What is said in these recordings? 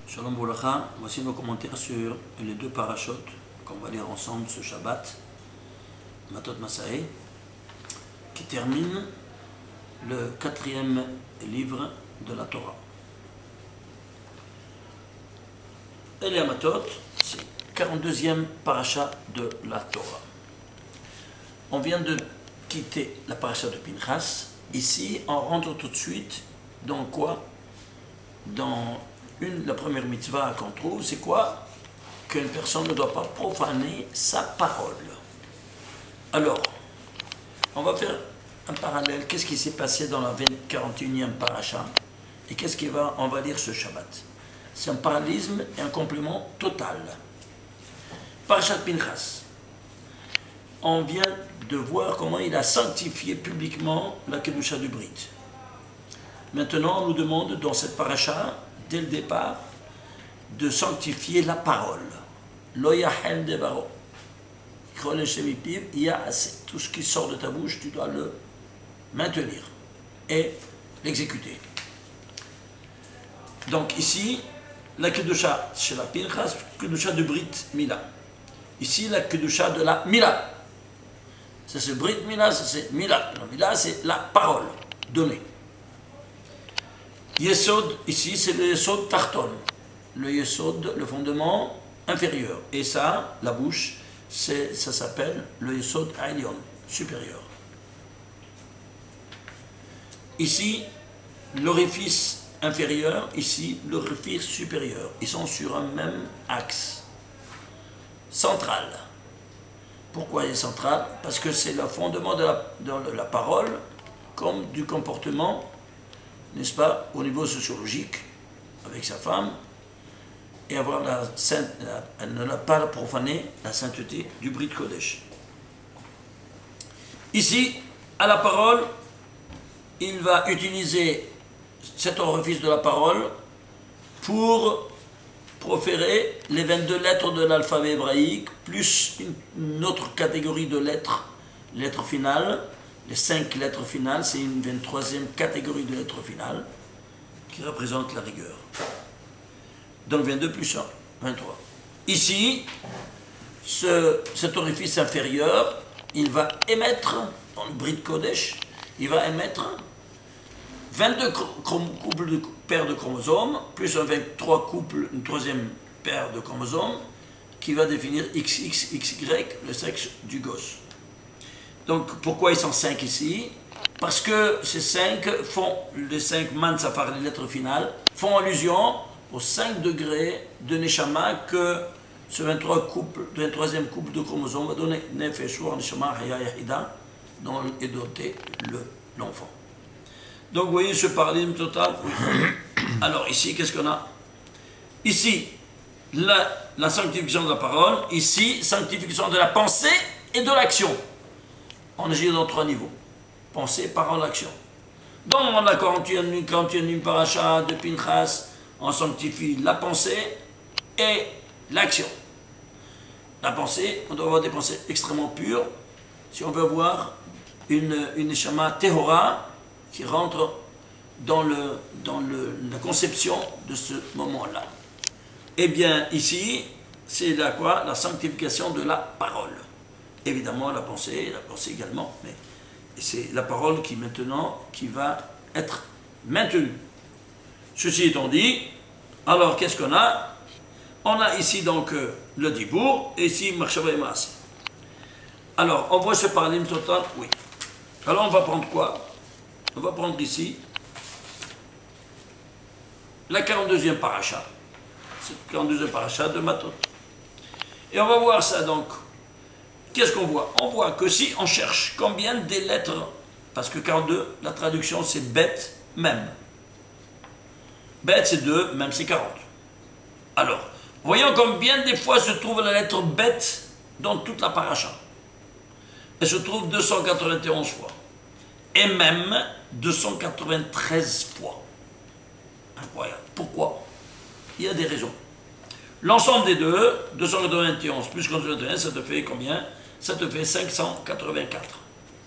Shalom Boulacha, voici nos commentaires sur les deux parachutes qu'on va lire ensemble ce Shabbat, Matot Masaé, qui termine le 4e livre de la Torah. Et les Matot, c'est 42e parachat de la Torah. On vient de quitter la parachat de Pinchas. Ici, on rentre tout de suite dans quoi? Dans la première mitzvah qu'on trouve, c'est quoi? Qu'une personne ne doit pas profaner sa parole. Alors, on va faire un parallèle. Qu'est-ce qui s'est passé dans la 41e paracha et qu'est-ce qu'on va lire ce Shabbat? C'est un parallélisme et un complément total. Parachat Pinchas. On vient de voir comment il a sanctifié publiquement la Kedusha du Brit. Maintenant, on nous demande dans cette paracha, dès le départ, de sanctifier la parole. Lo yahel devaro. Tout ce qui sort de ta bouche, tu dois le maintenir et l'exécuter. Donc ici, la Kedusha chez la Pinchas, Kedusha de Brit Mila. Ici, la Kedusha de la Mila. Ça c'est Brit Mila, ça c'est Mila. La Mila, c'est la parole donnée. Yesod, ici, c'est le Yesod Tarton. Le Yesod, le fondement inférieur. Et ça, la bouche, ça s'appelle le Yesod Ailion, supérieur. Ici, l'orifice inférieur, ici, l'orifice supérieur. Ils sont sur un même axe central. Pourquoi il est central? Parce que c'est le fondement de la parole, comme du comportement, n'est-ce pas, au niveau sociologique, avec sa femme, et avoir elle ne l'a pas profané la sainteté du Brit Kodesh. Ici, à la parole, il va utiliser cet orifice de la parole pour proférer les 22 lettres de l'alphabet hébraïque, plus une autre catégorie de lettres, lettres finales. Les 5 lettres finales, c'est une 23e catégorie de lettres finales qui représente la rigueur. Donc 22 plus 1, 23. Ici, cet orifice inférieur, il va émettre, dans le Brit Kodesh, il va émettre 22 couples de paires de chromosomes, plus un 23 couples, une troisième paire de chromosomes, qui va définir XXXY, le sexe du gosse. Donc, pourquoi ils sont 5 ici? Parce que ces 5 font, les 5 mansafar, les lettres finales, font allusion aux 5 degrés de Neshama que ce 23e couple de chromosomes va donner Nefeshur, Neshama, Haya, Yahida, dont est doté l'enfant. Donc, vous voyez ce parallélisme total. Alors, ici, qu'est-ce qu'on a? Ici, la sanctification de la parole. Ici, sanctification de la pensée et de l'action. On agit dans 3 niveaux. Pensée, parole, action. Dans la 41e paracha de Pinchas, on sanctifie la pensée et l'action. La pensée, on doit avoir des pensées extrêmement pures. Si on veut avoir une neshama tehora qui rentre dans la conception de ce moment-là. Eh bien, ici, c'est la sanctification de la parole. Évidemment, la pensée également, mais c'est la parole qui va être maintenue. Ceci étant dit, alors qu'est-ce qu'on a? On a ici donc le dibour, et ici Marshava et Maas. Alors, on voit ce parallélisme total? Oui. Alors, on va prendre quoi? On va prendre ici la 42e paracha. C'est la 42e paracha de Matot. Et on va voir ça donc. Qu'est-ce qu'on voit? On voit que si on cherche combien des lettres, parce que 42, la traduction c'est bête, même. Bête c'est 2, même c'est 40. Alors, voyons combien des fois se trouve la lettre bête dans toute la paracha. Elle se trouve 291 fois. Et même 293 fois. Incroyable. Pourquoi? Il y a des raisons. L'ensemble des deux, 291 plus 291, ça te fait combien? Ça te fait 584.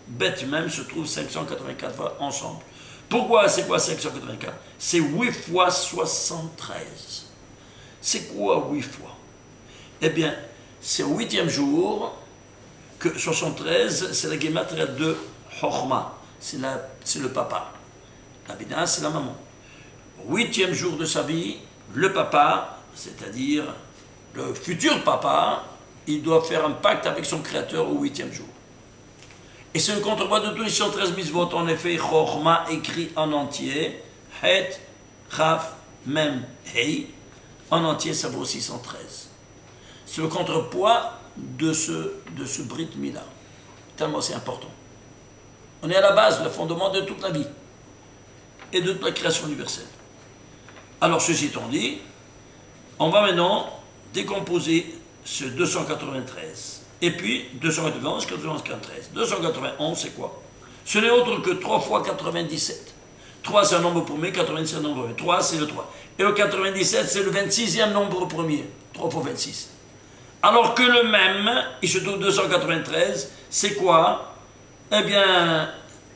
Bête même se trouve 584 fois ensemble. Pourquoi? C'est quoi 584? C'est 8 fois 73. C'est quoi 8 fois? Eh bien, c'est au 8e jour que 73, c'est la gématria de Chochma, c'est le papa. La Bina, c'est la maman. Au 8e jour de sa vie, le papa, c'est-à-dire le futur papa, il doit faire un pacte avec son créateur au 8e jour. Et c'est le contrepoids de tous les 113 mitzvot. En effet, Chochma écrit en entier, Het, Chaf, Mem, Hei, en entier, ça vaut 613. C'est le contrepoids de ce Brit Mila. Tellement c'est important. On est à la base, le fondement de toute la vie et de toute la création universelle. Alors, ceci étant dit, on va maintenant décomposer ce 293. Et puis, 291, 91, 93. 291, c'est quoi? Ce n'est autre que 3 fois 97. 3, c'est un nombre premier, 97, c'est un nombre premier. 3, c'est le 3. Et le 97, c'est le 26e nombre premier. 3 fois 26. Alors que le même, il se trouve 293, c'est quoi? Eh bien,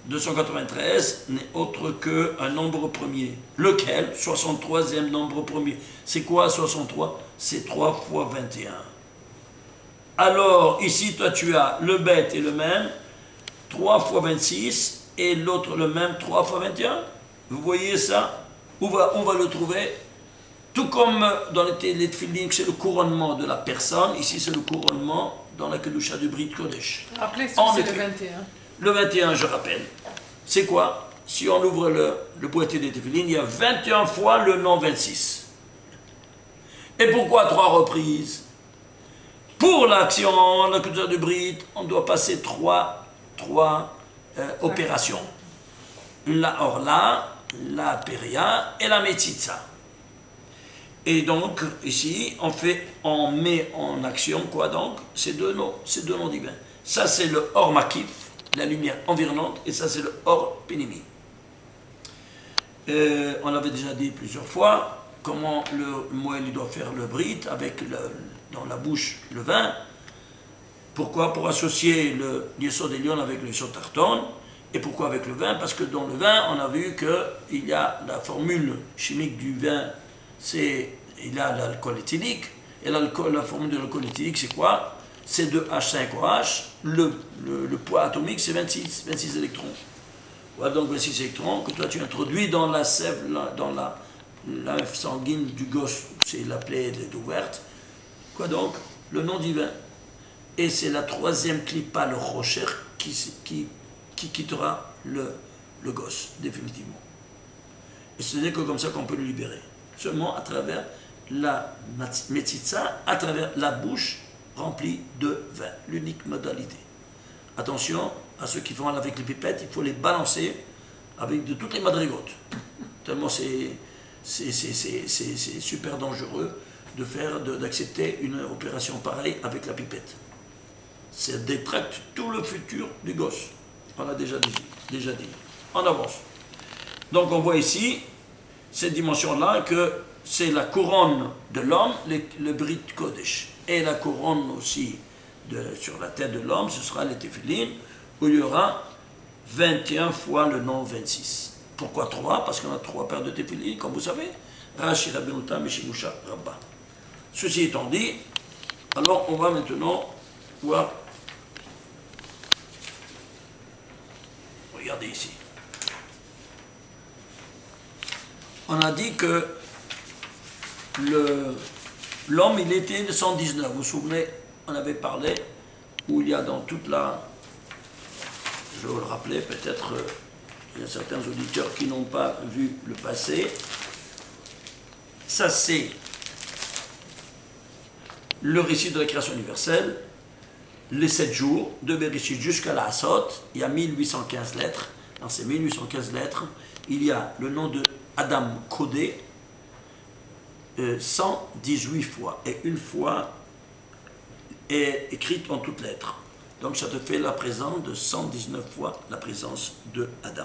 293 n'est autre qu'un nombre premier. Lequel? 63e nombre premier. C'est quoi 63? C'est 3 fois 21. Alors, ici, toi, tu as le bête et le même, 3 fois 26, et l'autre le même, 3 fois 21. Vous voyez ça? On va le trouver. Tout comme dans les tefillin, c'est le couronnement de la personne, ici c'est le couronnement dans la kedusha du Brit Kodesh. Rappelez ce que c'est le 21. Le 21, je rappelle, c'est quoi? Si on ouvre le boîtier des tefillin, il y a 21 fois le nom 26. Et pourquoi 3 reprises? Pour l'action, la kedusha du Brit, on doit passer 3 opérations. La Orla, la Peria et la Metzitza. Et donc, ici, on met en action, quoi donc? Ces deux noms divins. Ça, c'est le Or Makif, la lumière environnante, et ça, c'est le Or Pénimi. On avait déjà dit plusieurs fois comment le Moël doit faire le Brit avec dans la bouche le vin. Pourquoi? Pour associer le Yesod Elion avec le Yesod Tarton. Et pourquoi avec le vin? Parce que dans le vin, on a vu qu'il y a la formule chimique du vin, il a l'alcool éthylique, et la formule de l'alcool éthylique, c'est quoi? C'est 2H5OH, le poids atomique, c'est 26 électrons. Voilà donc 26 électrons que toi tu introduis dans la sève, dans la lymphe sanguine du gosse, c'est la plaie ouverte. Quoi donc? Le nom divin. Et c'est la 3e clipa, le rocher, qui quittera le gosse, définitivement. Et ce n'est que comme ça qu'on peut le libérer. Seulement à travers la metzitza, à travers la bouche remplie de vin. L'unique modalité. Attention à ceux qui font avec les pipettes, il faut les balancer avec de toutes les madrigotes. Tellement c'est super dangereux d'accepter une opération pareille avec la pipette. Ça détracte tout le futur du gosse. On l'a déjà dit. En avance. Donc on voit ici cette dimension-là que c'est la couronne de l'homme, le Brit Kodesh. Et la couronne aussi sur la tête de l'homme, ce sera les téphilines, où il y aura 21 fois le nom 26. Pourquoi 3? Parce qu'on a 3 paires de téphilines, comme vous savez. Rashi Rabbenuta Meshimusha Rabba. Ceci étant dit, alors on va maintenant voir. Regardez ici. On a dit que l'homme, il était de 119. Vous vous souvenez, on avait parlé, où il y a dans toute la... Je vais le rappeler, peut-être il y a certains auditeurs qui n'ont pas vu le passé. Ça, c'est le récit de la création universelle, les 7 jours, de Bereshit jusqu'à la Asot. Il y a 1815 lettres. Dans ces 1815 lettres, il y a le nom de Adam codé 118 fois. Et une fois est écrite en toutes lettres. Donc ça te fait la présence de 119 fois la présence de Adam.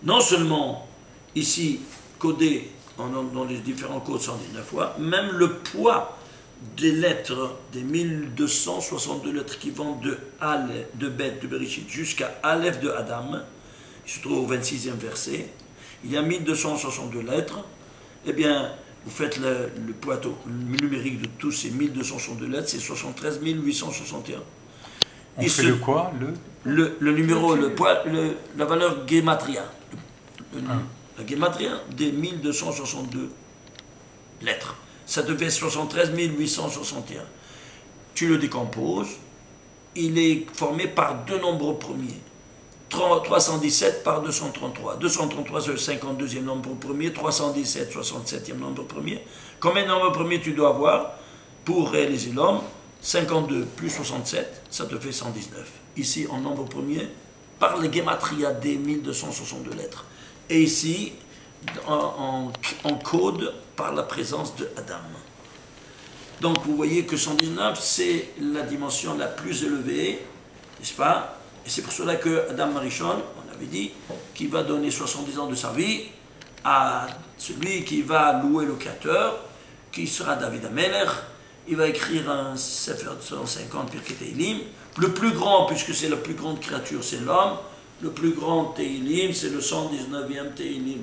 Non seulement ici, codé dans les différents codes 119 fois, même le poids des lettres, des 1262 lettres qui vont de Beth, de Bereshit, jusqu'à Aleph de Adam, il se trouve au 26e verset, il y a 1262 lettres, eh bien, vous faites le poids numérique de tous ces 1262 lettres, c'est 73 861. On fait le quoi? Le numéro, la valeur gematria. La gematria des 1262 lettres. Ça te fait 73 861. Tu le décomposes, il est formé par deux nombres premiers. 317 par 233. 233 c'est le 52e nombre premier, 317, 67e nombre premier. Combien de nombres premiers tu dois avoir pour réaliser l'homme? 52 plus 67, ça te fait 119. Ici, en nombre premier, par le gematria des 1262 lettres. Et ici, en code, par la présence de Adam. Donc, vous voyez que 119, c'est la dimension la plus élevée, n'est-ce pas? Et c'est pour cela que Adam Marichon, on avait dit, qu'il va donner 70 ans de sa vie à celui qui va louer le Créateur, qui sera David Ameler. Il va écrire un Sefer 150 Pirkei Teilim. Le plus grand, puisque c'est la plus grande créature, c'est l'homme. Le plus grand Teilim, c'est le 119e Teilim.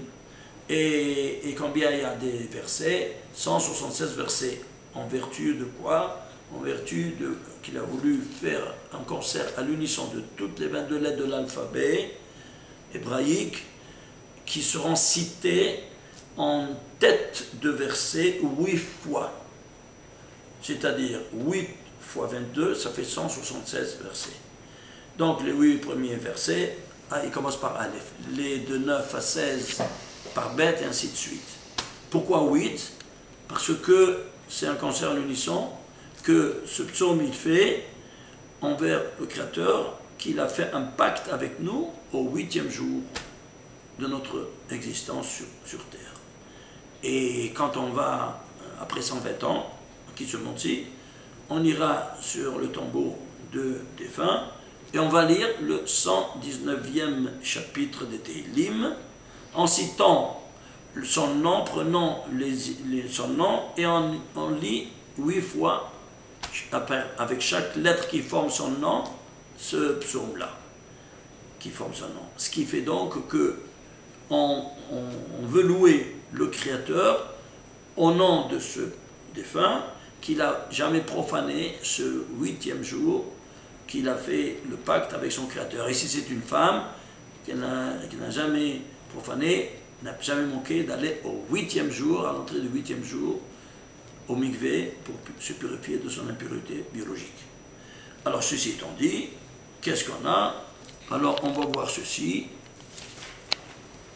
Et combien il y a des versets? 176 versets. En vertu de quoi? En vertu de qu'il a voulu faire un concert à l'unisson de toutes les 22 lettres de l'alphabet hébraïque qui seront citées en tête de verset 8 fois. C'est-à-dire 8 fois 22, ça fait 176 versets. Donc les 8 premiers versets, ils commencent par Aleph. Les de 9 à 16 par Bet et ainsi de suite. Pourquoi 8? Parce que c'est un concert à l'unisson que ce psaume il fait envers le Créateur, qu'il a fait un pacte avec nous au 8e jour de notre existence sur Terre. Et quand on va, après 120 ans, qui se monte-ci, on ira sur le tombeau de défunt et on va lire le 119e chapitre des Tehillim en citant son nom, prenant son nom et on lit 8 fois avec chaque lettre qui forme son nom, ce psaume-là, qui forme son nom. Ce qui fait donc que on veut louer le Créateur au nom de ce défunt qu'il n'a jamais profané ce 8e jour qu'il a fait le pacte avec son Créateur. Et si c'est une femme qui n'a jamais profané, n'a jamais manqué d'aller au 8e jour, à l'entrée du 8e jour, au mikvé pour se purifier de son impureté biologique. Alors ceci étant dit, qu'est-ce qu'on a? Alors on va voir ceci.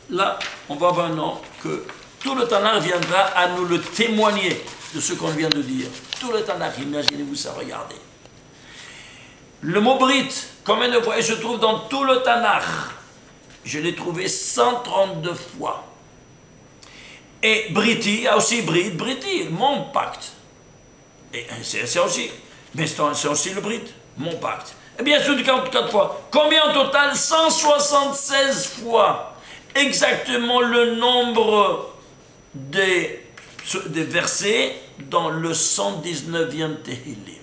Là, on va voir maintenant que tout le Tanakh viendra à nous le témoigner de ce qu'on vient de dire. Tout le Tanakh, imaginez-vous ça, regardez. Le mot Brit, combien de fois il se trouve dans tout le Tanakh? Je l'ai trouvé 132 fois. Et Briti, il y a aussi Briti, mon pacte. Et c'est aussi, mais c'est aussi le Brit, mon pacte. Et bien sûr, 44 fois. Combien en total? 176 fois. Exactement le nombre des versets dans le 119e Tehillim.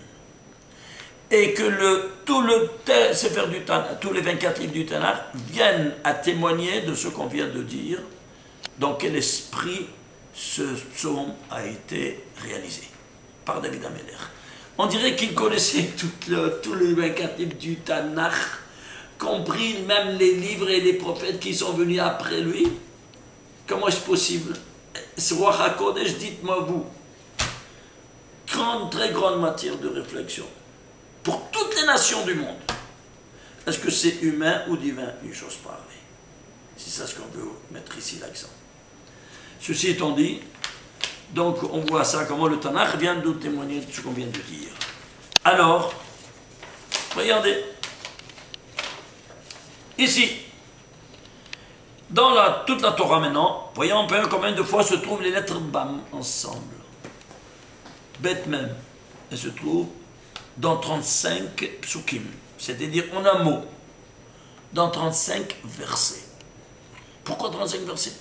Et que tout le Sefer du Tanakh, tous les 24 livres du Tanakh viennent à témoigner de ce qu'on vient de dire, dans quel esprit ce psaume a été réalisé par David Ameler. On dirait qu'il connaissait tous les 24 livres du Tanakh, compris même les livres et les prophètes qui sont venus après lui. Comment est-ce possible? Ce roi HaKodesh, dites-moi vous, très grande matière de réflexion pour toutes les nations du monde. Est-ce que c'est humain ou divin? Une chose pareille. C'est ça ce qu'on veut mettre ici l'accent. Ceci étant dit, donc on voit ça, comment le Tanakh vient de témoigner de ce qu'on vient de dire. Alors, regardez, ici, dans toute la Torah maintenant, voyons un peu combien de fois se trouvent les lettres Bam ensemble. Bet même, elles se trouvent dans 35 psukim, c'est-à-dire en un mot, dans 35 versets. Pourquoi 35 versets?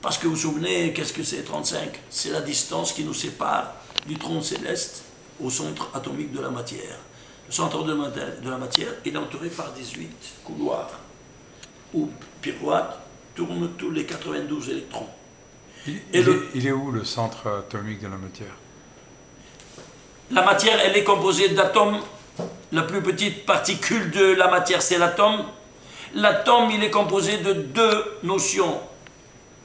Parce que vous vous souvenez, qu'est-ce que c'est 35? C'est la distance qui nous sépare du tronc céleste au centre atomique de la matière. Le centre de la matière est entouré par 18 couloirs où pirouette tourne tous les 92 électrons. Il est où le centre atomique de la matière? La matière, elle est composée d'atomes. La plus petite particule de la matière, c'est l'atome. L'atome, il est composé de deux notions,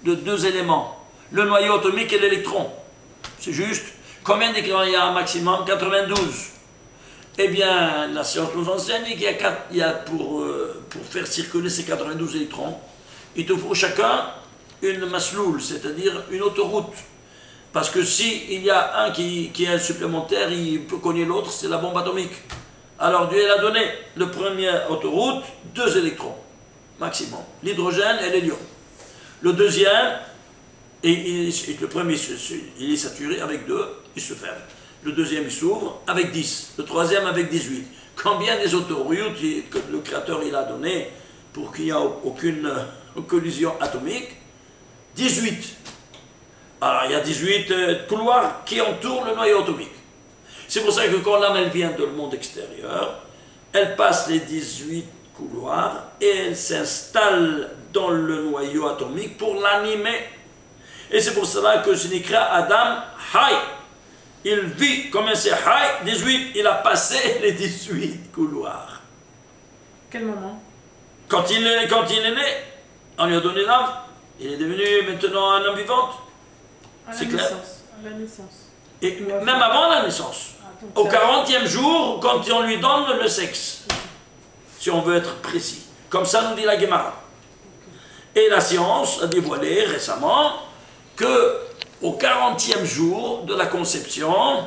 de deux éléments. Le noyau atomique et l'électron. C'est juste. Combien d'électrons il y a un maximum? 92. Eh bien, la science nous enseigne qu'il y a pour faire circuler ces 92 électrons, il te faut chacun une masloul, c'est-à-dire une autoroute. Parce que s'il y a un qui est supplémentaire, il peut cogner l'autre, c'est la bombe atomique. Alors Dieu a donné le premier autoroute, 2 électrons, maximum. L'hydrogène et l'hélium. Le deuxième, le premier, il est saturé avec 2, il se ferme. Le deuxième, il s'ouvre avec 10. Le troisième, avec 18. Combien des autoroutes que le Créateur il a donné pour qu'il n'y ait aucune collision atomique? 18. Alors, il y a 18 couloirs qui entourent le noyau atomique. C'est pour ça que quand l'âme elle vient de le monde extérieur, elle passe les 18 couloirs et elle s'installe dans le noyau atomique pour l'animer. Et c'est pour cela que c'est écrit Adam Hay. Il vit comme un Hay, 18, il a passé les 18 couloirs. Quel moment? Quand il est né, on lui a donné l'âme, il est devenu maintenant un homme vivant. C'est clair. À la naissance. Et même avant la naissance. Au 40e jour, quand on lui donne le sexe. Si on veut être précis. Comme ça nous dit la Gemara. Et la science a dévoilé récemment que au 40e jour de la conception,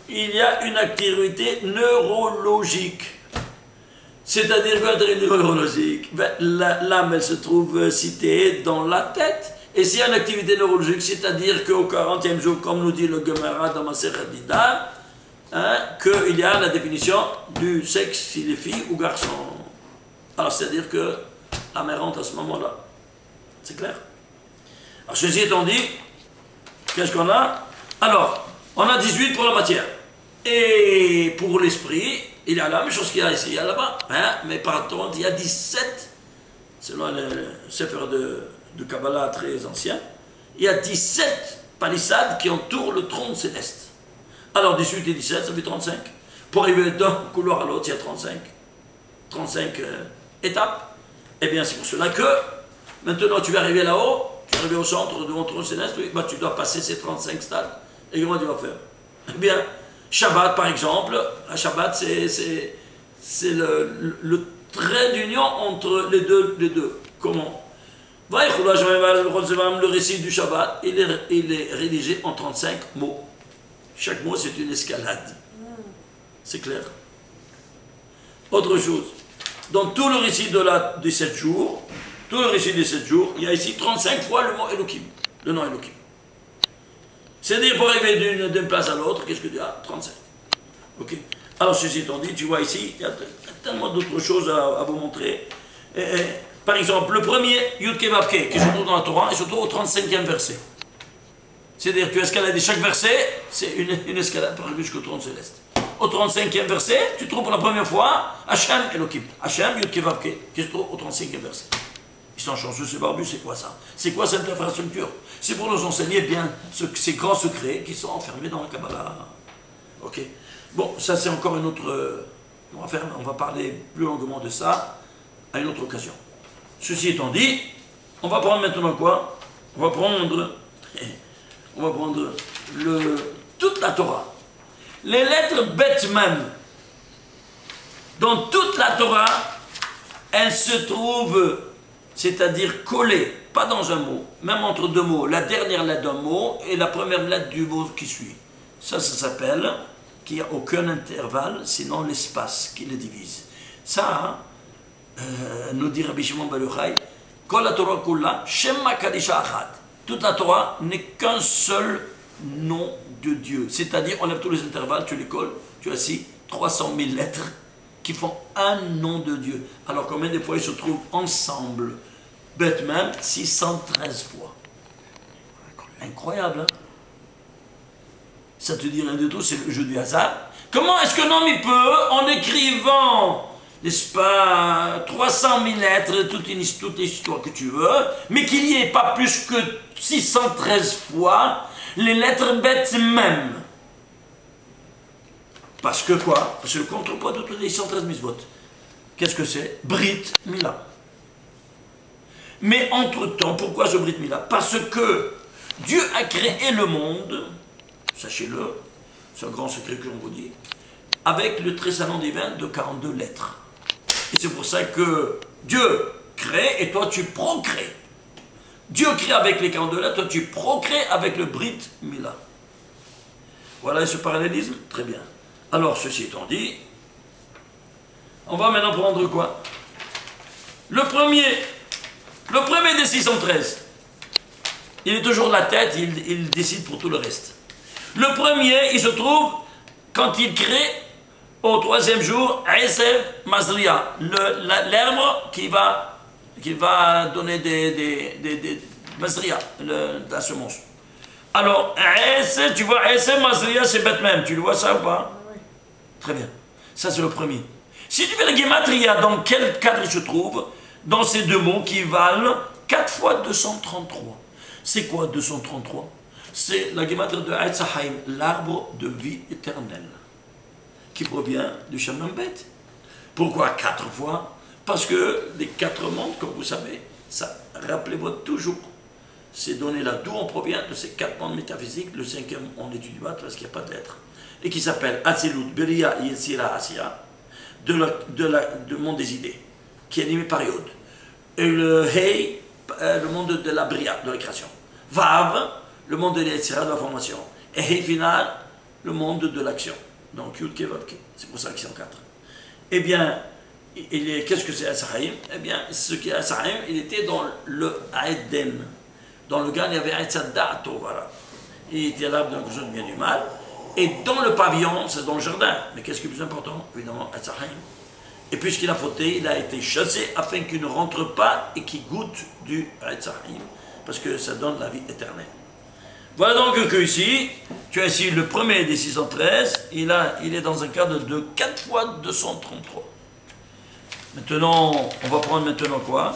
il y a une activité neurologique. C'est-à-dire que neurologique, l'âme elle se trouve citée dans la tête. Et s'il y a une activité neurologique, c'est-à-dire qu'au 40e jour, comme nous dit le Gemara dans Masechet Nida, qu'il y a la définition du sexe, s'il est fille ou garçon. Alors c'est-à-dire que la mère rentre à ce moment-là. C'est clair? Alors ceci étant dit, qu'est-ce qu'on a? Alors, on a 18 pour la matière. Et pour l'esprit, il y a la même chose qu'il y a ici, il y a là-bas. Mais par contre, il y a 17, selon le Sefer de Kabbalah très ancien, il y a 17 palissades qui entourent le trône céleste. Alors 18 et 17, ça fait 35. Pour arriver d'un couloir à l'autre, il y a 35 étapes. Eh bien, c'est pour cela que, maintenant, tu vas arriver là-haut, tu vas arriver au centre de mon trône céleste, oui, bah, tu dois passer ces 35 stades. Et comment tu vas faire? Eh bien, Shabbat, par exemple, un Shabbat, c'est le trait d'union entre les deux. Comment? Le récit du Shabbat, il est rédigé en 35 mots. Chaque mot, c'est une escalade. C'est clair. Autre chose. Dans tout le récit des 7 jours, il y a ici 35 fois le mot Elohim, le nom Elohim. C'est-à-dire, pour arriver d'une place à l'autre, qu'est-ce que tu as? 35. Ok. Alors, ceci étant dit, tu vois ici, il y a tellement d'autres choses à vous montrer. Par exemple, le premier, Yud Ke Vav Ke, qui se trouve dans la Torah, il se trouve au 35e verset. C'est-à-dire, tu escalades chaque verset, c'est une escalade pour arriver jusqu'au trône céleste. Au 35e verset, tu trouves pour la première fois Hachem Elohim. Hachem Yud Ke Vav Ke, qui se trouve au 35e verset. Ils sont chanceux, ces barbus, c'est quoi ça? C'est quoi cette infrastructure? C'est pour nous enseigner bien ces grands secrets qui sont enfermés dans la Kabbalah. Ok. Bon, ça c'est encore une autre... On va parler plus longuement de ça à une autre occasion. Ceci étant dit, on va prendre maintenant quoi? On va prendre toute la Torah. Les lettres bêtes même. Dans toute la Torah, elles se trouvent, c'est-à-dire collées, pas dans un mot, même entre deux mots, la dernière lettre d'un mot et la première lettre du mot qui suit. Ça s'appelle qu'il n'y a aucun intervalle, sinon l'espace qui les divise. Ça, nous dit Rabbi Shimon Bar Yochai, Kol HaTorah Kulla, Shema Kadisha Achat. Toute la Torah n'est qu'un seul nom de Dieu. C'est-à-dire, on lève tous les intervalles, tu les colles, tu as ici 300 000 lettres qui font un nom de Dieu. Alors combien de fois ils se trouvent ensemble? Bête même, 613 fois. Incroyable, hein? Ça te dit rien du tout, c'est le jeu du hasard. Comment est-ce qu'un homme il peut, en écrivant n'est-ce pas, 300 000 lettres, toute l'histoire que tu veux, mais qu'il n'y ait pas plus que 613 fois les lettres bêtes même. Parce que quoi? Parce que le contrepoids de toutes les 613 mitzvot, qu'est-ce que c'est? Brit Mila. Mais entre-temps, pourquoi ce Brit Mila? Parce que Dieu a créé le monde, sachez-le, c'est un grand secret que l'on vous dit, avec le tressaillant divin de 42 lettres. Et c'est pour ça que Dieu crée et toi tu procrées. Dieu crée avec les 42 lettres, toi tu procrées avec le Brit Mila. Voilà ce parallélisme? Très bien. Alors, ceci étant dit, on va maintenant prendre quoi? Le premier des 613, il est toujours la tête, il décide pour tout le reste. Le premier, il se trouve quand il crée au troisième jour, Esev Mazria, l'herbe qui va donner des Mazria, la semence. Alors, Esev, tu vois, Esev Mazria, c'est bête même, tu le vois ça ou pas? Très bien. Ça, c'est le premier. Si tu fais la Gematria, dans quel cadre il se trouve? Dans ces deux mots qui valent 4 fois 233. C'est quoi 233? C'est la Gematria de Eitzahaim, l'arbre de vie éternelle, qui provient du Shem Bet. Pourquoi 4 fois? Parce que les 4 mondes, comme vous savez, ça, rappelez-vous toujours, c'est donné là d'où on provient de ces 4 mondes métaphysiques. Le 5e, on étudie pas parce qu'il n'y a pas de lettres. Et qui s'appelle Atzilut, Beria, Yetzira, Asiya, du monde des idées, qui est animé par Yod. Et le Hei, le monde de la Bria, de la création. Vav, le monde de l'Yetzira, de la formation. Et Hei final, le monde de l'action. Donc Yud, Ke, Vav, Ke. C'est pour ça qu'ils sont 4. Eh bien, qu'est-ce que c'est Asahim? Eh bien, ce qui est Asahim, il était dans le Aeden. Dans le Gan, il y avait Aitzadda Tovara. Il était l'arbre d'un cousin du bien du mal. Et dans le pavillon, c'est dans le jardin. Mais qu'est-ce qui est plus important? Évidemment, Atzahim. Et puisqu'il a fauté, il a été chassé afin qu'il ne rentre pas et qu'il goûte du Atzahim. Parce que ça donne la vie éternelle. Voilà donc que ici, tu as ici le premier des 613. Il est dans un cadre de 4 fois 233. Maintenant, on va prendre maintenant quoi?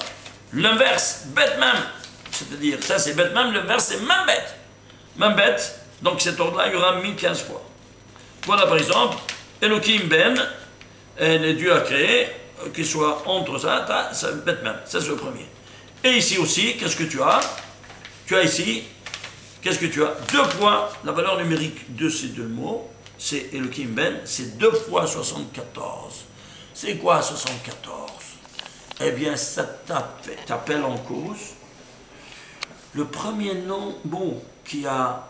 L'inverse, bête même. C'est-à-dire, ça c'est bête même, l'inverse c'est même bête. Même bête. Donc cet ordre-là, il y aura 1015 fois. Voilà par exemple, Elohim Ben, les dieux à créer, qu'il soit entre ça, bête même. Ça c'est le premier. Et ici aussi, qu'est-ce que tu as? Tu as ici, qu'est-ce que tu as? 2 fois la valeur numérique de ces deux mots, c'est Elohim Ben, c'est 2 fois 74. C'est quoi 74? Eh bien, ça t'appelle en cause le premier nom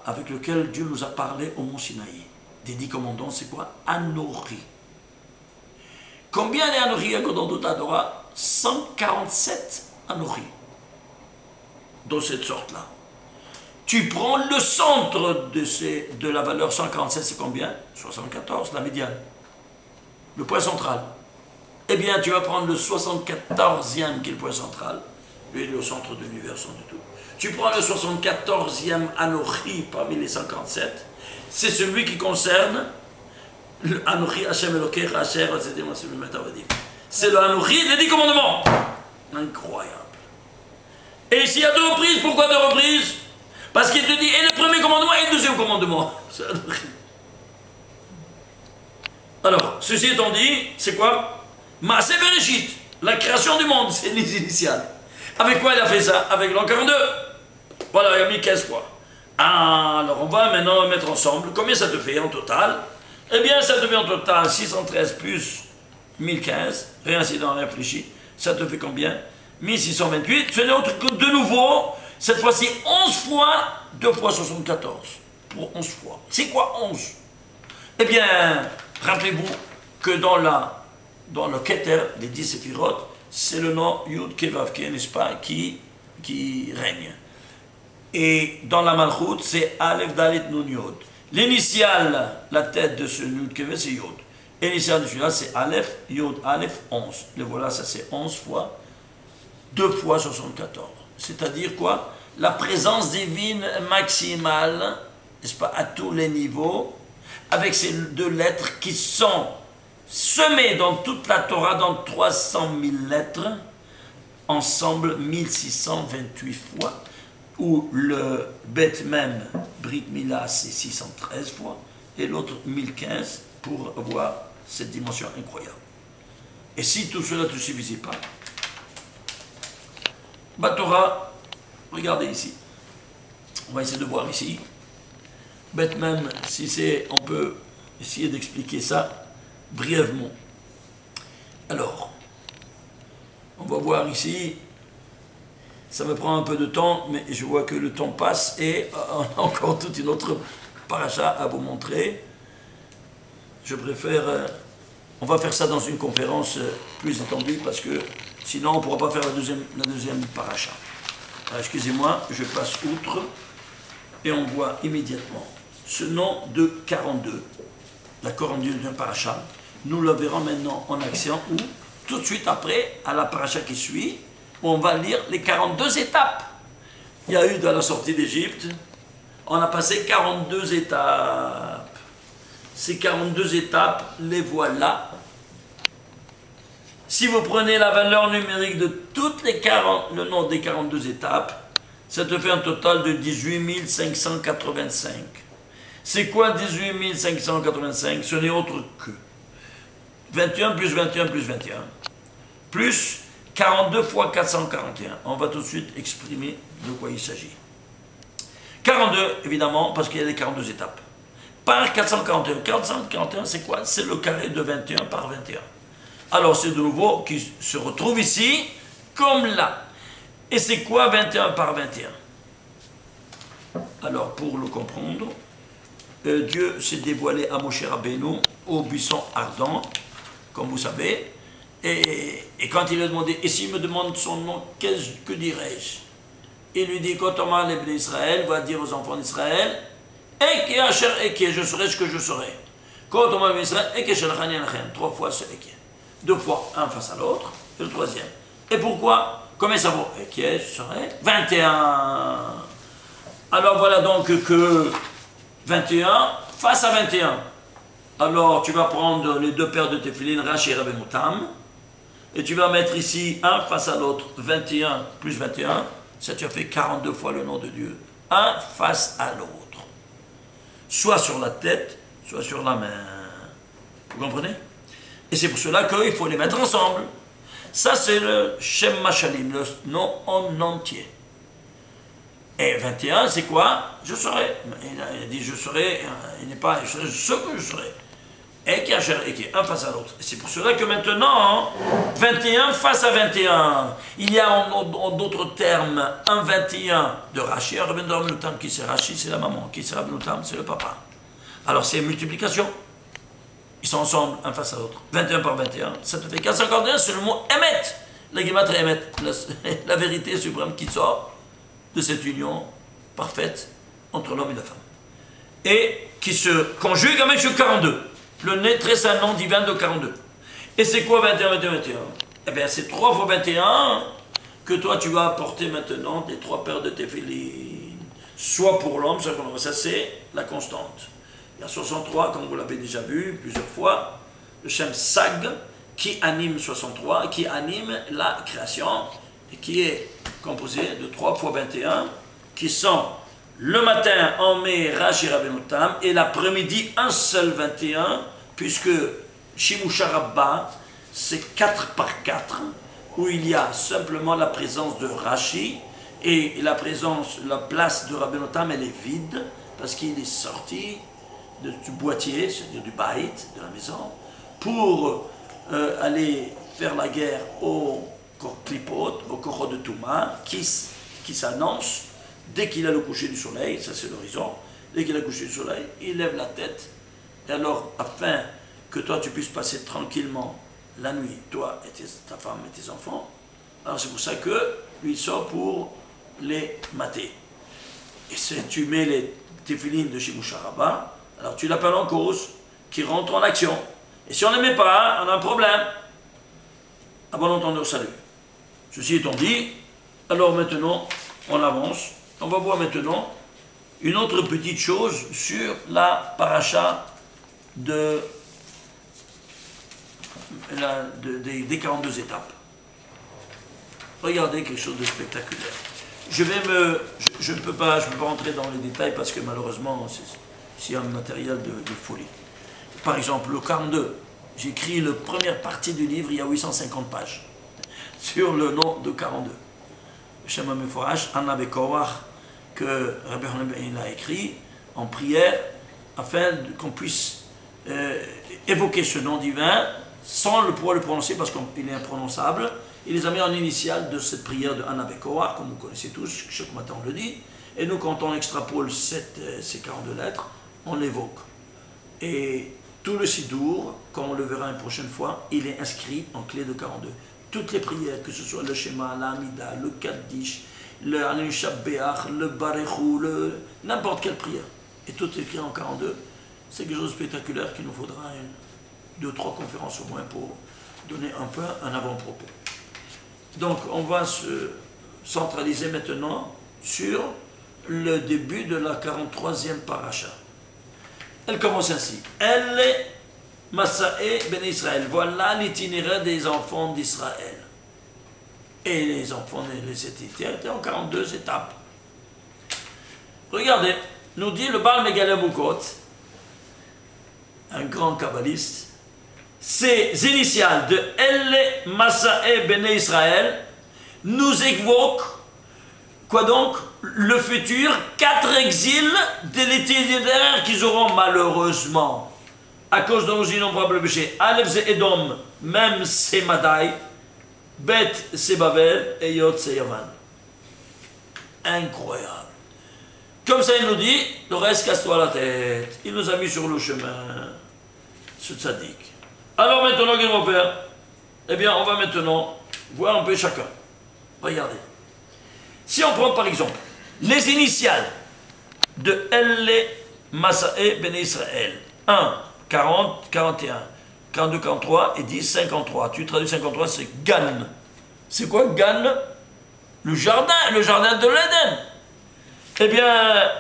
avec lequel Dieu nous a parlé au mont Sinaï. Des 10 commandants, c'est quoi? Anori. Combien d'Anori dans toute la Torah? 147 Anori. Dans cette sorte-là. Tu prends le centre de la valeur 147, c'est combien? 74, la médiane. Le point central. Eh bien, tu vas prendre le 74e qui est le point central. Lui, il est au centre de l'univers, sans du tout. Tu prends le 74e Anochi parmi les 57. C'est celui qui concerne le Anochi Hashem Elokecha Asher. C'est le Anochi des 10 commandements. Incroyable. Et ici, il y a 2 reprises. Pourquoi 2 reprises? Parce qu'il te dit et le premier commandement et le deuxième commandement. C'est Anochi. Alors, ceci étant dit, c'est quoi? Maaseh Bereshit, la création du monde, c'est les initiales. Avec quoi il a fait ça? Avec l'an 42. Voilà, il a mis 15 fois. Alors, on va maintenant mettre ensemble. Combien ça te fait en total? Eh bien, ça te fait en total 613 plus 1015. Réincident, réfléchi. Ça te fait combien? 1628. C'est de nouveau, cette fois-ci 11 fois, 2 fois 74. Pour 11 fois. C'est quoi 11? Eh bien, rappelez-vous que dans le Keter des 10 séphirotes, c'est le nom Yud Kevav Ke, n'est-ce pas, qui règne. Et dans la Malchut, c'est Aleph Dalet Nun Yod. L'initiale, la tête de ce Yud Kevav, c'est Yod. Et l'initiale de celui-là, c'est Aleph, Yod, Aleph, 11. Le voilà, ça c'est 11 fois, 2 fois 74. C'est-à-dire quoi? La présence divine maximale, n'est-ce pas, à tous les niveaux, avec ces 2 lettres qui sont semé dans toute la Torah dans 300 000 lettres, ensemble 1628 fois, où le Bet Mem, Brit Mila, c'est 613 fois, et l'autre 1015 pour avoir cette dimension incroyable. Et si tout cela ne te suffisait pas, Torah, regardez ici. On va essayer de voir ici. Bet Mem, si c'est, on peut essayer d'expliquer ça brièvement. Alors, on va voir ici. Ça me prend un peu de temps, mais je vois que le temps passe et on a encore toute une autre paracha à vous montrer. Je préfère... on va faire ça dans une conférence plus étendue parce que sinon on ne pourra pas faire la deuxième paracha. Alors, excusez-moi, je passe outre et on voit immédiatement ce nom de 42, la 42 d'un paracha. Nous le verrons maintenant en action ou tout de suite après, à la paracha qui suit, on va lire les 42 étapes. Il y a eu de la sortie d'Égypte, on a passé 42 étapes. Ces 42 étapes, les voilà. Si vous prenez la valeur numérique de toutes les le nom des 42 étapes, ça te fait un total de 18 585. C'est quoi 18 585? Ce n'est autre que 21 plus 21 plus 21, plus 42 fois 441. On va tout de suite exprimer de quoi il s'agit. 42, évidemment, parce qu'il y a les 42 étapes. Par 441. 441, c'est quoi? C'est le carré de 21 par 21. Alors, c'est de nouveau qui se retrouve ici, comme là. Et c'est quoi 21 par 21? Alors, pour le comprendre, Dieu s'est dévoilé à Moshe Rabbeinu au buisson ardent, comme vous savez. Et quand il a demandé, et s'il me demande son nom, que dirais-je? Il lui dit, quand on m'a les Israël, va dire aux enfants d'Israël, Eke Asher Eke, je serai ce que je serai. Quand on m'a les Israël, Eke Shelchani Lachem, 3 fois ce Eke. 2 fois, un face à l'autre, et le troisième. Et pourquoi? Combien ça vaut? Eke, je serai 21. Alors voilà donc que 21 face à 21. Alors tu vas prendre les deux paires de téphilines, Rashi et Rabbeinu Tam, et tu vas mettre ici un face à l'autre, 21 plus 21, ça tu as fait 42 fois le nom de Dieu. Un face à l'autre. Soit sur la tête, soit sur la main. Vous comprenez? Et c'est pour cela qu'il faut les mettre ensemble. Ça c'est le Shem Mashalim, le nom en entier. Et 21, c'est quoi? Je serai. Il a dit je serai, il n'est pas, je serai ce que je serai. Et qui a un face à l'autre. C'est pour cela que maintenant, 21 face à 21. Il y a en d'autres termes un 21 de Rashi, un Rabbeinu Tam qui c'est Rashi, c'est la maman, qui c'est Rabbeinu Tam, c'est le papa. Alors c'est multiplication. Ils sont ensemble, un face à l'autre. 21 par 21, ça te fait 451, c'est le mot Emet. La Gematria Emet, la vérité suprême qui sort de cette union parfaite entre l'homme et la femme. Et qui se conjugue avec ce 42. Le très saint nom divin de 42. Et c'est quoi 21, 21, 21? Eh bien, c'est 3 fois 21 que toi tu vas apporter maintenant des 3 paires de téphilines. Soit pour l'homme, soit pour l'homme. Ça, c'est la constante. Il y a 63, comme vous l'avez déjà vu plusieurs fois, le Shem Sag, qui anime 63, qui anime la création, et qui est composé de 3 fois 21, qui sont le matin, on met Rashi Rabbeinu Tam, et l'après-midi, un seul 21, puisque Shimusha Rabba, c'est 4 par 4, où il y a simplement la présence de Rashi, et la place de Rabbeinu Tam, elle est vide, parce qu'il est sorti du boîtier, c'est-à-dire du bait, de la maison, pour aller faire la guerre au Klipot, au Koro de Touma, qui s'annonce dès qu'il a le coucher du soleil, ça c'est l'horizon, dès qu'il a le coucher du soleil, il lève la tête, et alors, afin que toi tu puisses passer tranquillement la nuit, toi et ta femme et tes enfants, alors c'est pour ça que lui sort pour les mater. Et si tu mets les téphilines de Shimusha Rabba, alors tu l'appelles en cause, qui rentre en action. Et si on ne les met pas, on a un problème. À bon entendeur, salut. Ceci étant dit, alors maintenant, on avance. On va voir maintenant une autre petite chose sur la paracha de des 42 étapes. Regardez quelque chose de spectaculaire. Je ne peux pas rentrer dans les détails parce que malheureusement, c'est un matériel de folie. Par exemple, le 42, j'écris la première partie du livre, il y a 850 pages, sur le nom de 42. Shema Meforash, Anna Bekorach, que Rabbi Hanan a écrit en prière, afin qu'on puisse évoquer ce nom divin sans pouvoir le prononcer parce qu'il est imprononçable. Il les a mis en initiale de cette prière de Anna Bekorach, comme vous connaissez tous, chaque matin on le dit. Et nous, quand on extrapole ces 42 lettres, on l'évoque. Et tout le Sidour, comme on le verra une prochaine fois, il est inscrit en clé de 42. Toutes les prières, que ce soit le Shema, l'Amida, le Kaddish, le Anu Shabbeach, le Barechou, n'importe quelle prière. Et tout est écrit en 42. C'est quelque chose de spectaculaire qu'il nous faudra 2 ou 3 conférences au moins pour donner un peu un avant-propos. Donc on va se centraliser maintenant sur le début de la 43e paracha. Elle commence ainsi. Elle est Masaé ben Israël. Voilà l'itinéraire des enfants d'Israël. Et les enfants, les itinéraires étaient en 42 étapes. Regardez, nous dit le Baal Megaleh Mukot, un grand kabbaliste, ces initiales de Elle Masaé ben Israël nous évoquent, quoi donc, le futur 4 exils de l'itinéraire qu'ils auront malheureusement à cause de nos innombrables péchés. Aleph c'est Edom, même c'est Madaï, Bet c'est Babel et Yod c'est Yavan. Incroyable. Comme ça il nous dit, le reste casse-toi la tête. Il nous a mis sur le chemin, ce tzaddik. Alors maintenant, qu'est-ce qu'on va faire? Eh bien, on va maintenant voir un peu chacun. Regardez. Si on prend par exemple les initiales de Elle Masaé ben Israël, 1, 40, 41, 42, 43 et 10, 53. Tu traduis 53, c'est Gan. C'est quoi Gan? Le jardin de l'Éden. Eh bien,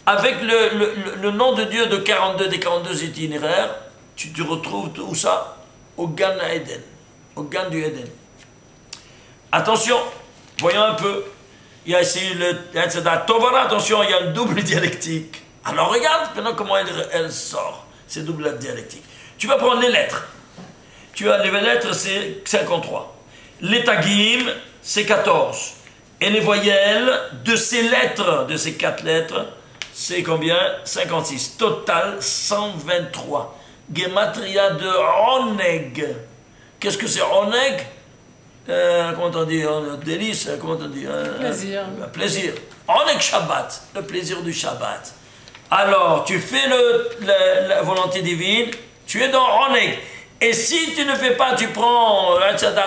avec le nom de Dieu de 42 des 42 itinéraires, tu te retrouves où ça? Au Gan à Éden, au Gan du Éden. Attention, voyons un peu. Il y a ici attention, il y a une double dialectique. Alors regarde maintenant comment elle sort, ces doubles dialectiques. Tu vas prendre les lettres. Tu as les lettres, c'est 53. Les tagim, c'est 14. Et les voyelles de ces lettres, de ces 4 lettres, c'est combien? 56. Total, 123. Gematria de Oneg. Qu'est-ce que c'est Oneg? Comment on dit? Délice, comment on dit? Plaisir. Plaisir. Oneg Shabbat, le plaisir du Shabbat. Alors, tu fais la volonté divine, tu es dans Oneg. Et si tu ne fais pas, tu prends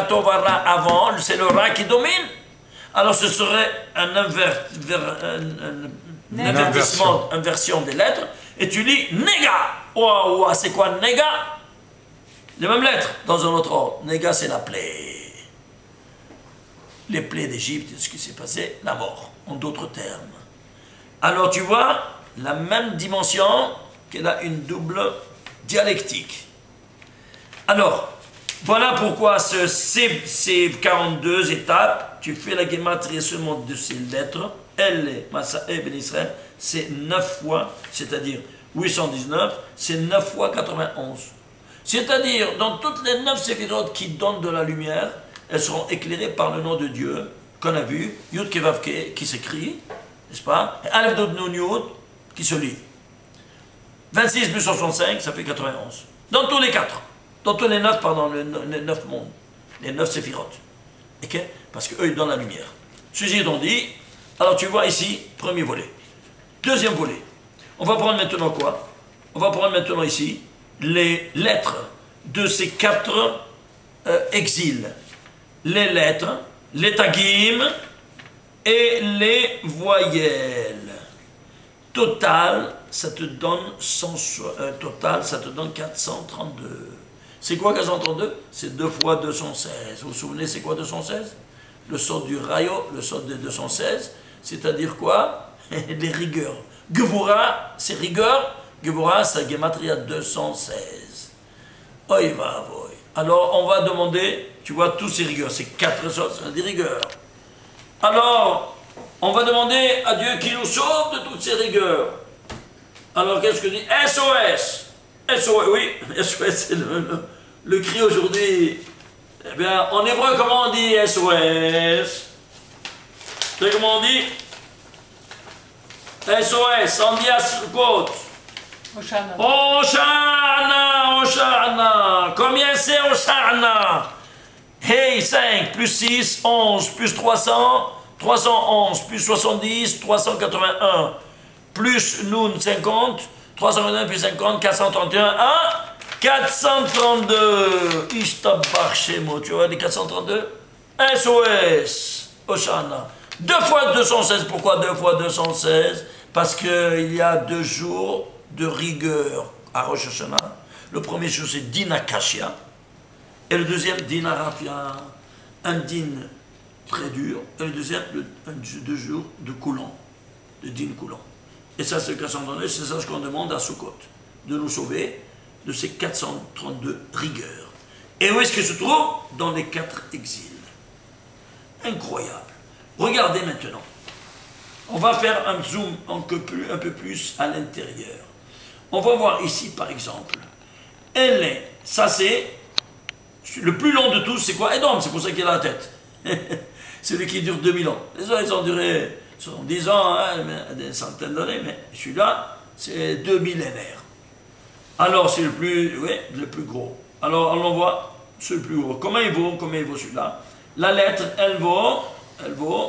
Tovara avant, c'est le Ra qui domine, alors ce serait une inversion des lettres, et tu lis Nega. Ouah, c'est quoi Nega? Les mêmes lettres, dans un autre ordre. Nega, c'est la plaie. Les plaies d'Égypte, ce qui s'est passé, la mort, en d'autres termes. Alors tu vois, la même dimension qu'elle a une double dialectique. Alors, voilà pourquoi ces 42 étapes, tu fais la gématrie seulement de ces lettres, Elle, Masaé, Ben Israël, c'est 9 fois, c'est-à-dire 819, c'est 9 fois 91. C'est-à-dire, dans toutes les 9 séphirotes qui donnent de la lumière, elles seront éclairées par le nom de Dieu, qu'on a vu, Yud Kevavke, qui s'écrit, n'est-ce pas, et Aleph Dod Nun Yud, qui se lit. 26 plus 65, ça fait 91. Dans tous les 4. Dans tous les 9, pardon, les 9 mondes. Les 9 séphirotes. Ok? Parce qu'eux, ils donnent la lumière. Ceci étant dit, alors tu vois ici, premier volet. Deuxième volet. On va prendre maintenant quoi? On va prendre maintenant ici les lettres de ces 4 exils. Les lettres, les tagim et les voyelles. Total, ça te donne 432. C'est quoi 432? C'est 2 fois 216. Vous vous souvenez, c'est quoi 216? Le sort du rayo, le sort de 216, c'est-à-dire quoi? Les rigueurs. Gevura, c'est rigueur. Gevura, c'est gematria 216. Oy va, voy. Alors on va demander, tu vois, tous ces rigueurs, ces 4 choses, des rigueurs. Alors, on va demander à Dieu qu'il nous sauve de toutes ces rigueurs. Alors qu'est-ce que dit SOS? SOS, oui, SOS, c'est le cri aujourd'hui. Eh bien, en hébreu, comment on dit SOS? C'est comment on dit? SOS, on dit à Sukkot. Hoshana. Hoshana, Hoshana. Combien c'est Hoshana? Hey, 5 plus 6, 11 plus 300, 311 plus 70, 381 plus Noun 50, 321 plus 50, 431, 1, 432. Ishtabach Shemo, tu vois les 432? SOS, Hoshana. 2 fois 216, pourquoi 2 fois 216? Parce qu'il y a 2 jours de rigueur à Rosh Hashanah. Le premier jour c'est Din Akashia, et le deuxième Din Arafia, un din très dur, et le deuxième 2 jours de coulant, de din coulant. Et ça c'est le 432, c'est ça ce qu'on demande à Sukkot, de nous sauver de ces 432 rigueurs. Et où est-ce que se trouve? Dans les 4 exils. Incroyable. Regardez maintenant. On va faire un zoom un peu plus à l'intérieur. On va voir ici, par exemple, ça c'est, le plus long de tous, c'est quoi? Edom, c'est pour ça qu'il a la tête. Celui qui dure 2000 ans. Les autres, ils ont duré 70 ans, hein, des centaines d'années, mais celui-là, c'est 2 millénaires. Alors, c'est le plus gros. Alors, on voit, c'est le plus gros. Combien il vaut celui-là? La lettre, elle vaut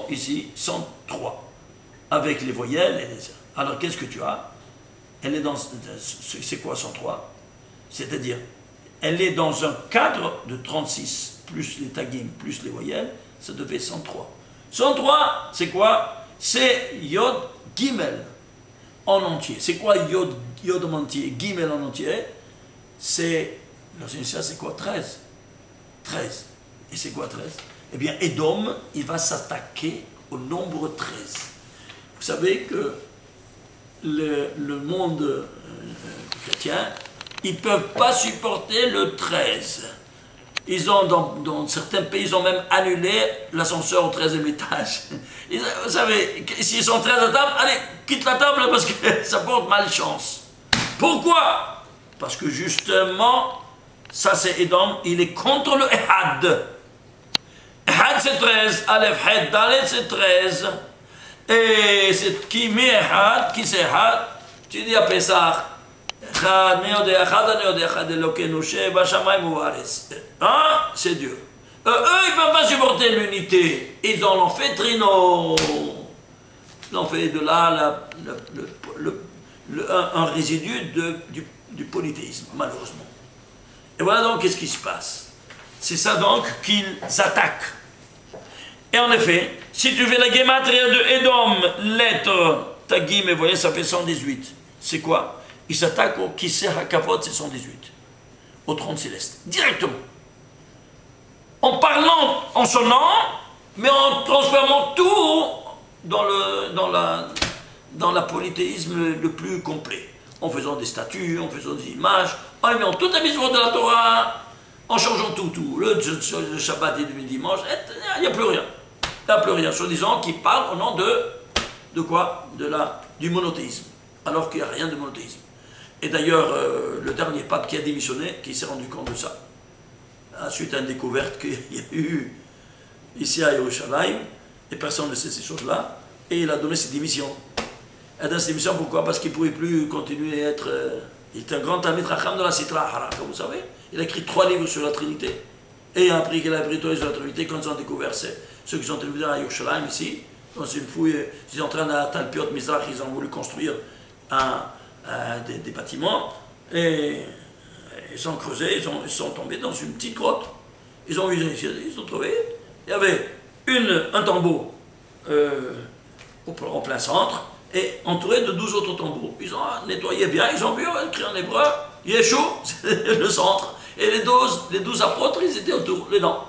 ici 103. Avec les voyelles et les... Alors, qu'est-ce que tu as? Elle est dans... C'est quoi 103? C'est-à-dire, elle est dans un cadre de 36, plus les tagim, plus les voyelles, ça devait 103. 103, c'est quoi? C'est Yod Gimel en entier. C'est quoi Yod en entier? Gimel en entier? C'est... c'est quoi? 13. 13. Et c'est quoi 13? Eh bien, Edom, il va s'attaquer au nombre 13. Vous savez que le monde chrétien, ils ne peuvent pas supporter le 13. Ils ont, dans certains pays, ils ont même annulé l'ascenseur au 13e étage. Vous savez, s'ils sont 13 à table, allez, quitte la table parce que ça porte malchance. Pourquoi? Parce que justement, ça c'est Edom, il est contre le Ehad. Ehad c'est 13, Aleph, Het, Dalet c'est 13. Et c'est qui met Ehad, qui c'est Ehad, tu dis à Pessah, c'est Dieu. Eux, ils ne peuvent pas supporter l'unité. Ils en ont fait trino. Ils ont fait de là un résidu du polythéisme, malheureusement. Et voilà donc qu'est-ce qui se passe. C'est ça donc qu'ils attaquent. Et en effet, si tu fais la guématria de Edom, lettre, tagim, et voyez, ça fait 118. C'est quoi? Il s'attaque au Kiseh HaKavod, c'est 118. Au trône céleste. Directement. En parlant, en sonnant, mais en transformant tout dans la polythéisme le plus complet. En faisant des statues, en faisant des images, en mettant toute la mission de la Torah, en changeant tout. Le Shabbat et le dimanche, il n'y a plus rien. Il n'y a plus rien, soi-disant, qui parle au nom de quoi? Du monothéisme. Alors qu'il n'y a rien de monothéisme. Et d'ailleurs, le dernier pape qui a démissionné, qui s'est rendu compte de ça, suite à une découverte qu'il y a eu ici à Yerushalayim, et personne ne sait ces choses-là, et il a donné ses démissions. Il a donné ses démissions, pourquoi? Parce qu'il ne pouvait plus continuer à être... il était un grand Talmid Racham de la Sitra Hara, comme vous savez. Il a écrit 3 livres sur la Trinité. Et après qu'il a écrit 3 livres sur la Trinité, quand ils ont découvert ceux qui sont intervenus à Yerushalayim ici, dans une fouille, ils sont en train à Talpiot Mizrach, ils ont voulu construire des bâtiments, et ils ont creusé, ils sont tombés dans une petite grotte. Ils ont trouvé, il y avait un tombeau au plein centre, et entouré de 12 autres tombeaux. Ils ont nettoyé bien, ils ont vu, écrit en hébreu, Yeshua, c'est le centre, et les 12 apôtres, ils étaient autour, les dents.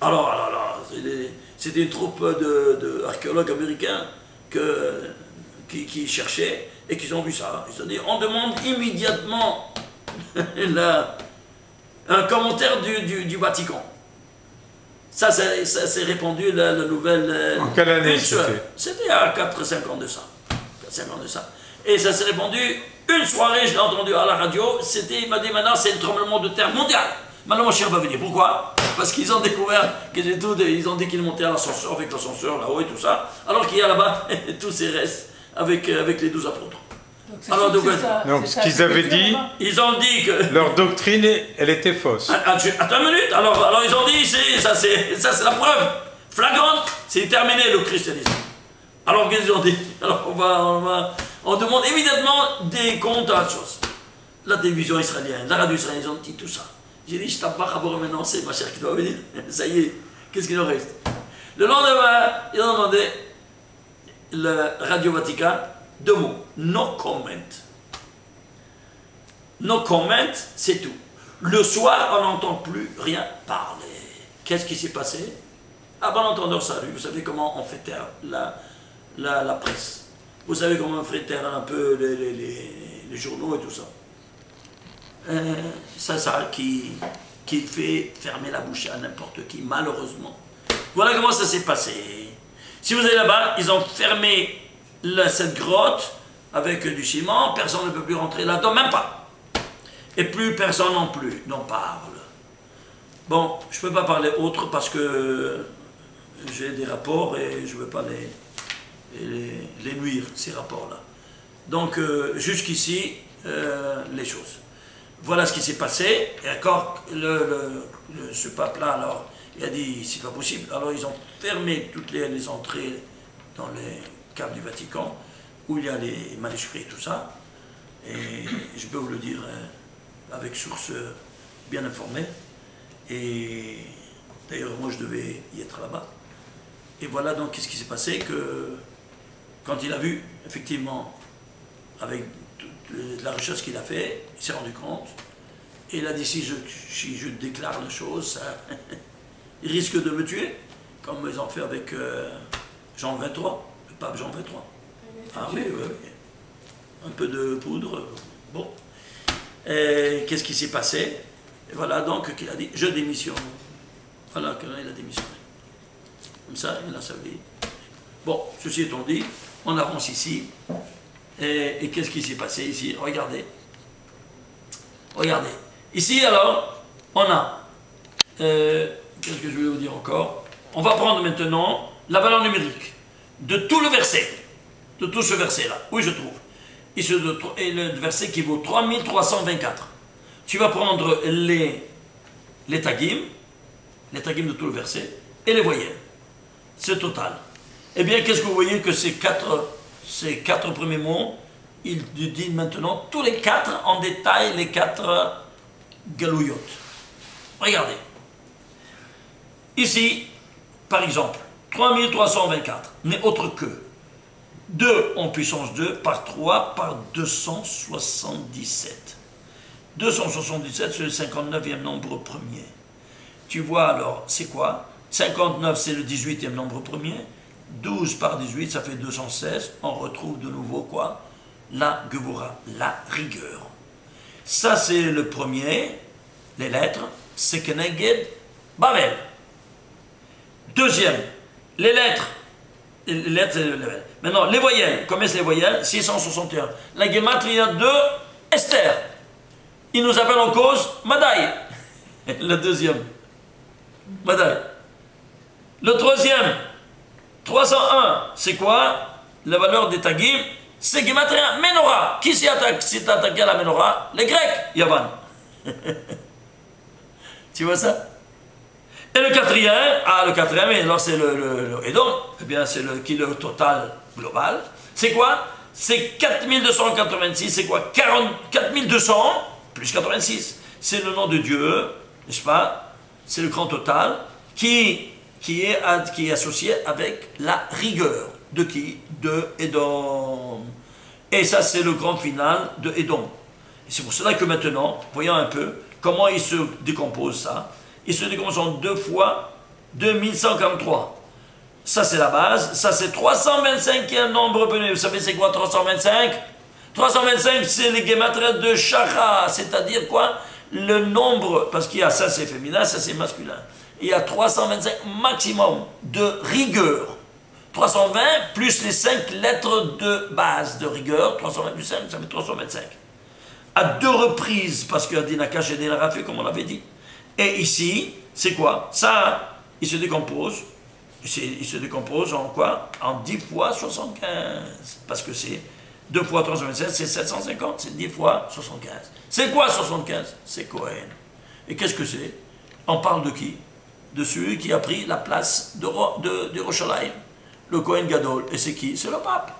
Alors, c'était une troupe d'archéologues américains qui cherchaient, et qui ont vu ça. Ils ont dit, on demande immédiatement un commentaire du Vatican. Ça s'est répandu, la nouvelle... En quelle année c'était à 4-5 ans de ça. 4-5 ans de ça. Et ça s'est répandu une soirée, je l'ai entendu à la radio, il m'a dit maintenant c'est un tremblement de terre mondial. Maintenant mon chien va venir. Pourquoi? Parce qu'ils ont découvert que ils ont dit qu'il montait à l'ascenseur, avec l'ascenseur là-haut et tout ça, alors qu'il y a là-bas tous ces restes avec les 12 apôtres. Donc ce qu'ils avaient dit, ils ont dit que... leur doctrine, elle était fausse. Attends une minute, alors ils ont dit, ça c'est la preuve flagrante, c'est terminé le christianisme. Alors qu'est-ce qu'ils ont dit? Alors on demande évidemment des comptes à la chose. La télévision israélienne, la radio israélienne, ils ont dit tout ça. J'ai dit, je t'en parle maintenant, c'est ma chère qui doit venir. Ça y est, qu'est-ce qu'il nous reste? Le lendemain, ils ont demandé, le Radio Vatican, 2 mots, no comment. No comment, c'est tout. Le soir, on n'entend plus rien parler. Qu'est-ce qui s'est passé? Ah ben, l'entendeur salut, vous savez comment on fait taire la presse. Vous savez comment on fait taire un peu les journaux et tout ça. C'est ça qui fait fermer la bouche à n'importe qui, malheureusement. Voilà comment ça s'est passé. Si vous allez là-bas, ils ont fermé cette grotte avec du ciment, personne ne peut plus rentrer là-dedans, même pas. Et plus personne non plus n'en parle. Bon, je ne peux pas parler autre parce que j'ai des rapports et je ne veux pas les nuire, ces rapports-là. Donc, jusqu'ici, les choses. Voilà ce qui s'est passé. Et encore, ce pape-là, alors, il a dit, c'est pas possible. Alors, ils ont fermé toutes les entrées dans les caves du Vatican, où il y a les manuscrits et tout ça. Et je peux vous le dire avec sources bien informées. Et d'ailleurs, moi, je devais y être là-bas. Et voilà donc qu'est-ce qui s'est passé, que quand il a vu, effectivement, avec toute la recherche qu'il a fait, il s'est rendu compte, et il a dit, si je déclare la chose, ça, il risque de me tuer, comme ils ont fait avec Jean 23, le pape Jean 23. Ah oui, oui, oui. Un peu de poudre, bon. Et qu'est-ce qui s'est passé? Et voilà donc qu'il a dit, je démissionne. Voilà qu'il a démissionné. Comme ça, il a sa vie. Bon, ceci étant dit, on avance ici. Et qu'est-ce qui s'est passé ici? Regardez. Regardez. Ici, alors, on a... qu'est-ce que je voulais vous dire encore? On va prendre maintenant la valeur numérique de tout le verset. De tout ce verset-là. Où je trouve? Et le verset qui vaut 3324. Tu vas prendre les tagim de tout le verset, et les voyelles. C'est total. Eh bien, qu'est-ce que vous voyez que ces quatre premiers mots, il dit maintenant tous les 4 en détail, les 4 galouyot. Regardez. Ici, par exemple, 3324 n'est autre que 2 en puissance 2 par 3 par 277. 277, c'est le 59e nombre premier. Tu vois alors, c'est quoi? 59, c'est le 18e nombre premier. 12 par 18, ça fait 216. On retrouve de nouveau quoi? La Gevura, la rigueur. Ça, c'est le premier, les lettres. C'est Keneged Babel. Deuxième, les lettres. Maintenant, les voyelles. Comment est-ce les voyelles? 661. La Gematria de Esther. Il nous appelle en cause Madaï. Le deuxième. Madaï. Le troisième. 301. C'est quoi? La valeur des tagim. C'est Gematria Menorah. Qui s'est attaqué à la Menorah? Les Grecs. Yavan. Tu vois ça? Et le quatrième, et alors c'est le Edom, eh bien c'est le total global. C'est quoi? C'est 4286, c'est quoi? 4200 plus 86. C'est le nom de Dieu, n'est-ce pas? C'est le grand total qui est associé avec la rigueur. De qui? De Edom. Et ça c'est le grand final de Edom. Et c'est pour cela que maintenant, voyons un peu comment il se décompose ça. Il se décompose en 2 fois 2143. Ça, c'est la base. Ça, c'est 325 qui est un nombre premier. Vous savez, c'est quoi 325? 325, c'est les gematria de Shara. C'est-à-dire quoi? le nombre, parce qu'il y a ça c'est féminin, ça c'est masculin, il y a 325 maximum de rigueur. 320 plus les 5 lettres de base de rigueur, 320 plus 5, ça fait 325. À 2 reprises, parce qu'il y a des nakash et des narafé, comme on l'avait dit. Et ici, c'est quoi? Ça, il se décompose. Il se décompose en quoi? En 10 fois 75. Parce que c'est 2 fois 327, c'est 750. C'est 10 fois 75. C'est quoi 75? C'est Cohen. Et qu'est-ce que c'est? On parle de qui? De celui qui a pris la place de Yerushalayim. Le Cohen Gadol. Et c'est qui? C'est le pape.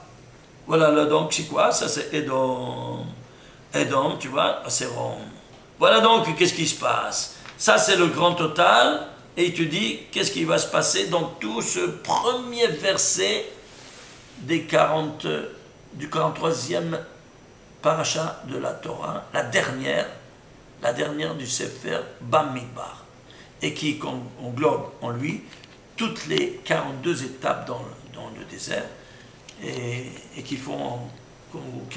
Voilà, là, donc c'est quoi? Ça c'est Edom. Edom, tu vois, c'est Rome. Voilà donc qu'est-ce qui se passe. Ça c'est le grand total. Et il te dit qu'est-ce qui va se passer dans tout ce premier verset du 43e paracha de la Torah, la dernière du Sefer Bamidbar, et qui englobe en lui toutes les 42 étapes dans le désert, et qui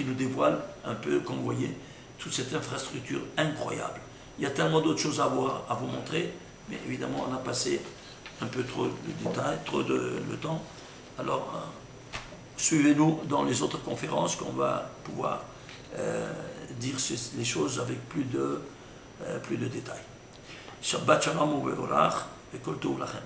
nous dévoilent un peu, comme vous voyez, toute cette infrastructure incroyable. Il y a tellement d'autres choses à vous montrer, mais évidemment on a passé un peu trop de détails, trop de temps. Alors suivez-nous dans les autres conférences qu'on va pouvoir dire les choses avec plus de détails. Shabbat shalom u'bevorach et kol tov lachem.